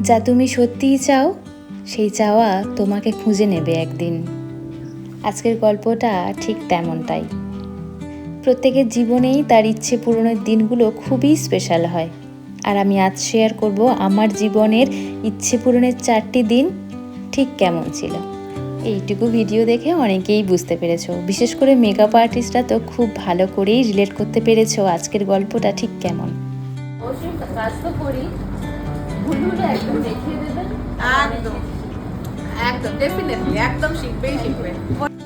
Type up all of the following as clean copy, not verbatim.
যা তুমি সত্যিই চাও সেই চাওয়া তোমাকে খুঁজে নেবে একদিন। আজকের গল্পটা ঠিক তেমনটাই। প্রত্যেকের জীবনেই তার ইচ্ছে পূরণের দিনগুলো খুবই স্পেশাল হয়। আর আমি আজ শেয়ার করব আমার জীবনের ইচ্ছে পূরণের 4টি দিন ঠিক কেমন ছিল। এইটুকু ভিডিও দেখে অনেকেই বুঝতে পেরেছো, বিশেষ করে মেকআপ আর্টিস্টরা তো খুব ভালো করেই রিলেট করতে পেরেছো আজকের গল্পটা ঠিক কেমন। অবশ্যই কাজ তো করি, ভুলগুলো একদম দেখিয়ে দেবেন। একদম একদম ডেফিনেটলি একদম শিখবে।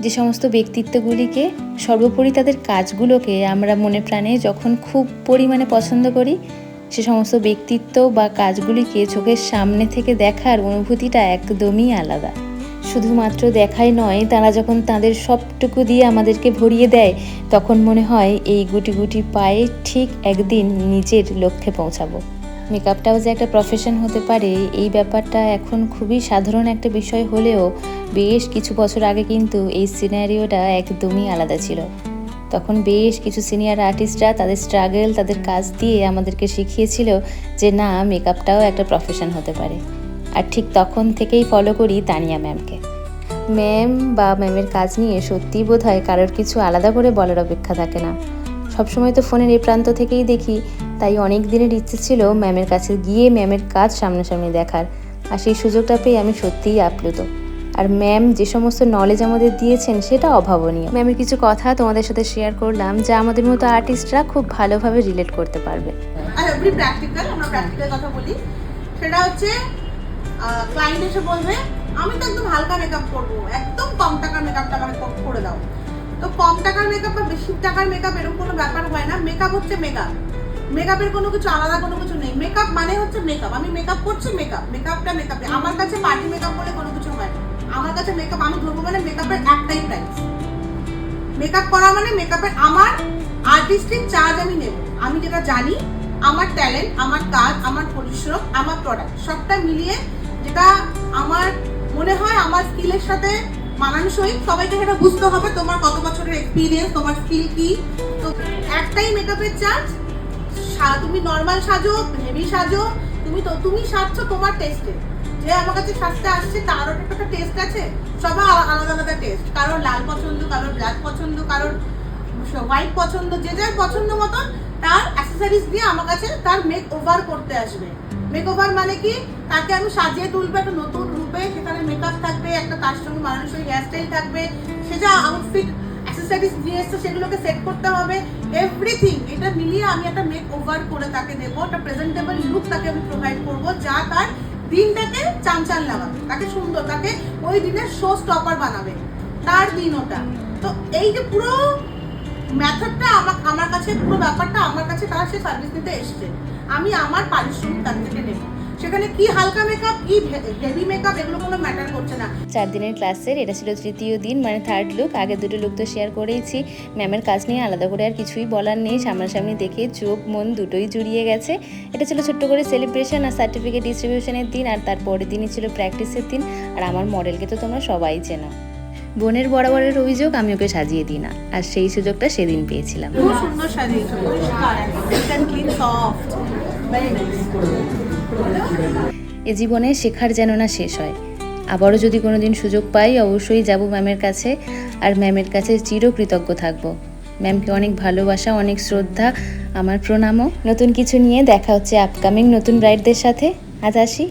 যে সমস্ত ব্যক্তিত্বগুলিকে, সর্বোপরি তাদের কাজগুলোকে আমরা মনে প্রাণে যখন খুব পরিমাণে পছন্দ করি, সে সমস্ত ব্যক্তিত্ব বা কাজগুলিকে চোখের সামনে থেকে দেখার অনুভূতিটা একদমই আলাদা। শুধুমাত্র দেখাই নয়, তারা যখন তাদের সবটুকু দিয়ে আমাদেরকে ভরিয়ে দেয়, তখন মনে হয় এই গুটি গুটি পায়ে ঠিক একদিন নিজের লক্ষ্যে পৌঁছাবো। মেকআপটাও যে একটা প্রফেশন হতে পারে, এই ব্যাপারটা এখন খুবই সাধারণ একটা বিষয় হলেও বেশ কিছু বছর আগে কিন্তু এই সিনারিওটা একদমই আলাদা ছিল। তখন বেশ কিছু সিনিয়র আর্টিস্টরা তাদের স্ট্রাগল, তাদের কাজ দিয়ে আমাদেরকে শিখিয়েছিল যে না, মেকআপটাও একটা প্রফেশন হতে পারে। আর ঠিক তখন থেকেই ফলো করি তানিয়া ম্যামকে। ম্যাম বা ম্যামের কাজ নিয়ে সত্যিই বোধ হয় কারোর কিছু আলাদা করে বলার অপেক্ষা থাকে না। সবসময় তো ফোনের এই প্রান্ত থেকেই দেখি, তাই অনেক দিনের ইচ্ছে ছিল ম্যামের কাছে গিয়ে ম্যামের কাজ সামনাসামনি দেখার। আর সেই সুযোগটা পেয়ে আমি সত্যিই আপ্লুত। আর ম্যাম যে সমস্ত নলেজ আমাদের দিয়েছেন সেটা অভাবনীয়। ম্যামের কিছু কথা তোমাদের সাথে শেয়ার করলাম, যা আমাদের মতো আর্টিস্টরা খুব ভালোভাবে রিলেট করতে পারবে। আর এভরি প্র্যাকটিক্যাল, আমরা প্র্যাকটিক্যাল কথা বলি, সেটা হচ্ছে ক্লায়েন্ট এসে বলবে আমি তো একদম হালকা মেকআপ করবো, একদম কম টাকার মেকআপটা আমাকে করে দাও। তো কম টাকার মেকআপ বা বেশি টাকার মেকআপ এরকম কোনো ব্যাপার হয় না। মেকআপ হচ্ছে মেকআপ, মেকআপের কোনো কিছু আলাদা কোনো কিছু নেই। মেকআপ মানে হচ্ছে মেকআপ, আমি মেকআপ করছি, মেকআপটা মেকআপে। আমার কাছে পার্টি মেকআপ বলে কোনো কিছু হয় না। আমার কাছে মেকআপ আমি ধরবো মানে মেকআপের একটাই প্রাইস। মেকআপ করা মানে মেকআপের আমার আর্টিস্টিক চার্জ আমি নেব। আমি যেটা জানি, আমার ট্যালেন্ট, আমার কাজ, আমার পরিশ্রম, আমার প্রোডাক্ট সবটা মিলিয়ে যেটা আমার মনে হয় আমার স্কিলের সাথে মানানসই, সবাইকে সেটা বুঝতে হবে। তোমার কত বছরের এক্সপিরিয়েন্স, তোমার স্কিল কি। তো একটাই মেকআপের চার্জ। তুমি নর্মাল সাজো, হেভি সাজো, তুমি সাজছো তোমার টেস্টে। যে আমার কাছে সাজতে আসছে তারও একটা টেস্ট আছে, সবার আলাদা আলাদা টেস্ট। কারোর লাল পছন্দ, কারোর ব্ল্যাক পছন্দ, কারোর হোয়াইট পছন্দ। যে যার পছন্দ মতন তার অ্যাক্সেসরিজ দিয়ে আমার কাছে তার মেক ওভার করতে আসবে। মেক ওভার মানে কি, তাকে আমি সাজিয়ে তুলবো একটা নতুন রূপে। সেখানে মেকআপ থাকবে, একটা তার সঙ্গে মানুষের হেয়ারস্টাইল থাকবে, সে যা আউটফিট অ্যাক্সেসরিজ দিয়ে এসছে সেগুলোকে সেট করতে হবে। এভরিথিং এটা মিলিয়ে আমি একটা মেক ওভার করে তাকে দেবো, একটা প্রেজেন্টেবল লুক তাকে আমি প্রোভাইড করবো, যা তার দিনটাকে চাঞ্চাল লাগাবে, তাকে সুন্দর, তাকে ওই দিনের শো স্টপার বানাবে তার দিন ওটা। তো এই যে পুরো মেথডটা আমার কাছে, পুরো ব্যাপারটা আমার কাছে তারা সে সার্ভিস দিতে এসছে, আমি আমার পারিশ্রমিক তার থেকে নেব। সেখানে কি হালকা মেকআপ, কি হেভি মেকআপ, এগুলো কোনো ম্যাটার করছে না। 4 দিনের ক্লাসের এটা ছিল 3য় দিন, মানে 3rd লুক। আগের 2টো লুক তো শেয়ার করেইছি। ম্যামের কাজ নিয়ে আলাদা করে আর কিছুই বলার নেই, সামনাসামনি দেখে চোখ মন দুটোই জুড়িয়ে গেছে। এটা ছিল ছোট্ট করে সেলিব্রেশন আর সার্টিফিকেট ডিস্ট্রিবিউশনের দিন, আর তারপরের দিনই ছিল প্র্যাকটিসের দিন। আর আমার মডেলকে তো তোমরা সবাই চেনো। বোনের বরাবরের অভিযোগ আমি ওকে সাজিয়ে দিই না, আর সেই সুযোগটা সেদিন পেয়েছিলাম। খুব সুন্দর সাজিয়েছো, পরিষ্কার, ক্লিন, সফট। এ জীবনে শেখার যেন না শেষ হয়। আবারও যদি কোনোদিন সুযোগ পাই অবশ্যই যাব ম্যামের কাছে, আর ম্যামের কাছে চিরকৃতজ্ঞ থাকবো। ম্যামকে অনেক ভালোবাসা, অনেক শ্রদ্ধা, আমার প্রণামও। নতুন কিছু নিয়ে দেখা হচ্ছে আপকামিং নতুন ব্রাইডদের সাথে। আজ আসি।